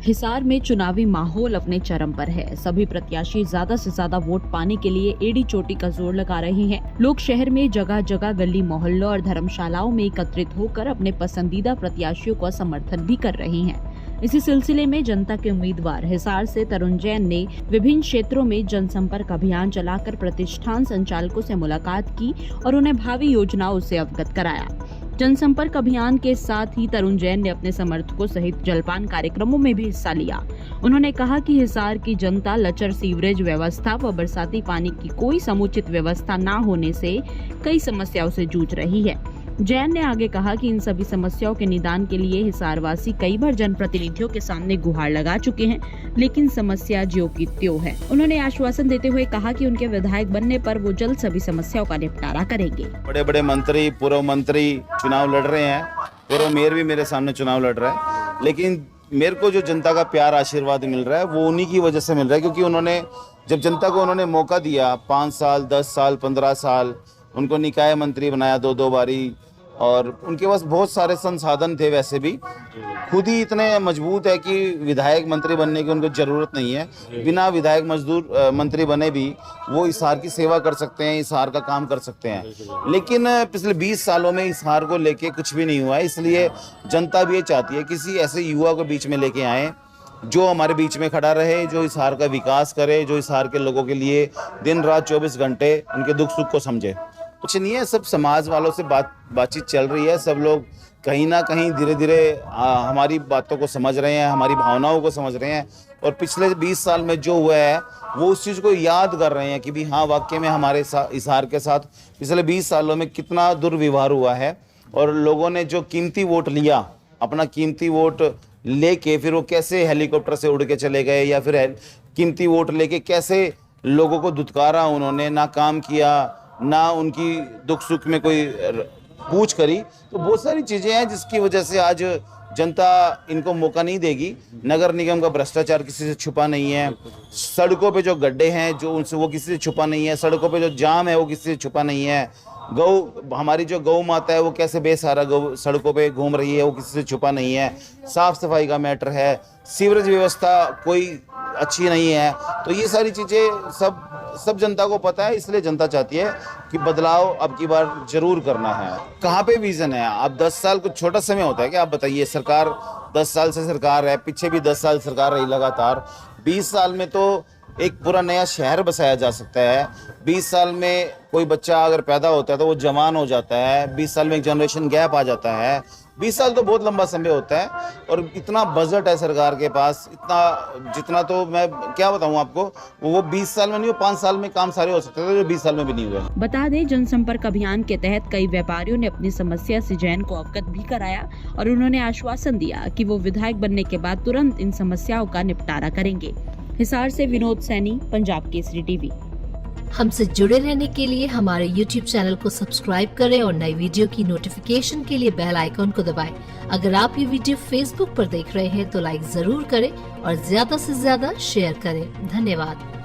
हिसार में चुनावी माहौल अपने चरम पर है। सभी प्रत्याशी ज्यादा से ज्यादा वोट पाने के लिए एड़ी चोटी का जोर लगा रहे हैं। लोग शहर में जगह जगह गली मोहल्लों और धर्मशालाओं में एकत्रित होकर अपने पसंदीदा प्रत्याशियों का समर्थन भी कर रहे हैं। इसी सिलसिले में जनता के उम्मीदवार हिसार से तरुण जैन ने विभिन्न क्षेत्रों में जनसंपर्क अभियान चलाकर प्रतिष्ठान संचालकों से मुलाकात की और उन्हें भावी योजनाओं से अवगत कराया। जनसंपर्क अभियान के साथ ही तरुण जैन ने अपने समर्थकों सहित जलपान कार्यक्रमों में भी हिस्सा लिया। उन्होंने कहा कि हिसार की जनता लचर सीवरेज व्यवस्था व बरसाती पानी की कोई समुचित व्यवस्था न होने से कई समस्याओं से जूझ रही है। जैन ने आगे कहा कि इन सभी समस्याओं के निदान के लिए हिसारवासी कई बार जनप्रतिनिधियों के सामने गुहार लगा चुके हैं, लेकिन समस्या ज्यों की त्यों है। उन्होंने आश्वासन देते हुए कहा कि उनके विधायक बनने पर वो जल्द सभी समस्याओं का निपटारा करेंगे। बड़े बड़े मंत्री, पूर्व मंत्री चुनाव लड़ रहे हैं, पूर्व मेयर भी मेरे सामने चुनाव लड़ रहा है, लेकिन मेरे को जो जनता का प्यार आशीर्वाद मिल रहा है वो उन्हीं की वजह से मिल रहा है, क्योंकि उन्होंने जब जनता को उन्होंने मौका दिया 5 साल, 10 साल, 15 साल, उनको निकाय मंत्री बनाया 2-2 बारी, और उनके पास बहुत सारे संसाधन थे। वैसे भी खुद ही इतने मजबूत है कि विधायक मंत्री बनने की उनको ज़रूरत नहीं है। बिना विधायक मंत्री बने भी वो हिसार की सेवा कर सकते हैं, हिसार का काम कर सकते हैं। लेकिन पिछले 20 सालों में हिसार को लेके कुछ भी नहीं हुआ है, इसलिए जनता भी ये चाहती है किसी ऐसे युवा को बीच में लेके आए जो हमारे बीच में खड़ा रहे, जो हिसार का विकास करे, जो हिसार के लोगों के लिए दिन रात 24 घंटे उनके दुख सुख को समझे। कुछ नहीं है, सब समाज वालों से बातचीत चल रही है। सब लोग कहीं ना कहीं धीरे धीरे हमारी बातों को समझ रहे हैं, हमारी भावनाओं को समझ रहे हैं, और पिछले 20 साल में जो हुआ है वो उस चीज़ को याद कर रहे हैं कि भी हाँ, वाकई में हमारे हिसार के साथ पिछले 20 सालों में कितना दुर्व्यवहार हुआ है। और लोगों ने जो कीमती वोट लिया, अपना कीमती वोट लेके फिर वो कैसे हेलीकॉप्टर से उड़ के चले गए, या फिर कीमती वोट लेके कैसे लोगों को धुतकारा, उन्होंने ना काम किया, ना उनकी दुख सुख में कोई पूछ करी। तो बहुत सारी चीज़ें हैं जिसकी वजह से आज जनता इनको मौका नहीं देगी। नगर निगम का भ्रष्टाचार किसी से छुपा नहीं है, सड़कों पे जो गड्ढे हैं जो उनसे वो किसी से छुपा नहीं है, सड़कों पे जो जाम है वो किसी से छुपा नहीं है, हमारी जो गौ माता है वो कैसे बेसहारा सड़कों पे घूम रही है वो किसी से छुपा नहीं है, साफ सफाई का मैटर है, सीवरेज व्यवस्था कोई अच्छी नहीं है। तो ये सारी चीज़ें सब जनता को पता है, इसलिए जनता चाहती है कि बदलाव अब की बार जरूर करना है। कहाँ पे विजन है? अब 10 साल कुछ छोटा समय होता है क्या? आप बताइए। सरकार 10 साल से सरकार है, पीछे भी 10 साल सरकार रही लगातार। 20 साल में तो एक पूरा नया शहर बसाया जा सकता है। 20 साल में कोई बच्चा अगर पैदा होता है तो वो जवान हो जाता है। 20 साल में एक जनरेशन गैप आ जाता है। 20 साल तो बहुत लंबा समय होता है, और इतना बजट है सरकार के पास, इतना जितना तो मैं क्या बताऊं आपको, वो 20 साल में नहीं, वो 5 साल में काम सारे हो सकते थे जो 20 साल में भी नहीं हुए। बता दें, जनसंपर्क अभियान के तहत कई व्यापारियों ने अपनी समस्या से जैन को अवगत भी कराया और उन्होंने आश्वासन दिया कि वो विधायक बनने के बाद तुरंत इन समस्याओं का निपटारा करेंगे। हिसार से विनोद सैनी, पंजाब केसरी टीवी। हमसे जुड़े रहने के लिए हमारे YouTube चैनल को सब्सक्राइब करें और नई वीडियो की नोटिफिकेशन के लिए बेल आइकॉन को दबाएं। अगर आप ये वीडियो Facebook पर देख रहे हैं तो लाइक जरूर करें और ज्यादा से ज्यादा शेयर करें। धन्यवाद।